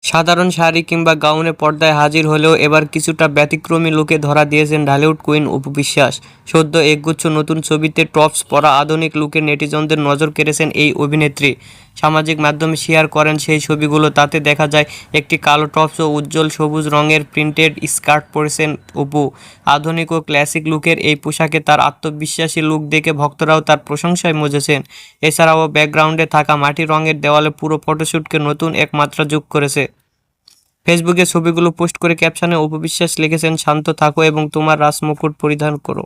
সাধারণ শাড়ি কিংবা গাউনে পর্দায় হাজির হলেও এবার কিছুটা ব্যতিক্রমী লুকে ধরা দিয়েছেন ঢালিউড কুইন অপু বিশ্বাস। সদ্য একগুচ্ছ নতুন ছবিতে টপস পরা আধুনিক লুকে নেটিজনদের নজর কেড়েছেন এই অভিনেত্রী। সামাজিক মাধ্যমে শেয়ার করেন সেই ছবিগুলো। তাতে দেখা যায় একটি কালো টপস ও উজ্জ্বল সবুজ রঙের প্রিন্টেড স্কার্ট পরেছেন অপু। আধুনিক ও ক্লাসিক লুকের এই পোশাকে তার আত্মবিশ্বাসী লুক দেখে ভক্তরাও তার প্রশংসায় মজেছেন। এছাড়াও ব্যাকগ্রাউন্ডে থাকা মাটি রঙের দেওয়ালে পুরো ফটোশ্যুটকে নতুন এক মাত্রা যোগ করেছে। ফেসবুকে ছবিগুলো পোস্ট করে ক্যাপশনে অপু বিশ্বাস লিখেছেন, শান্ত থাকো এবং তোমার রাজমুকুট পরিধান করো।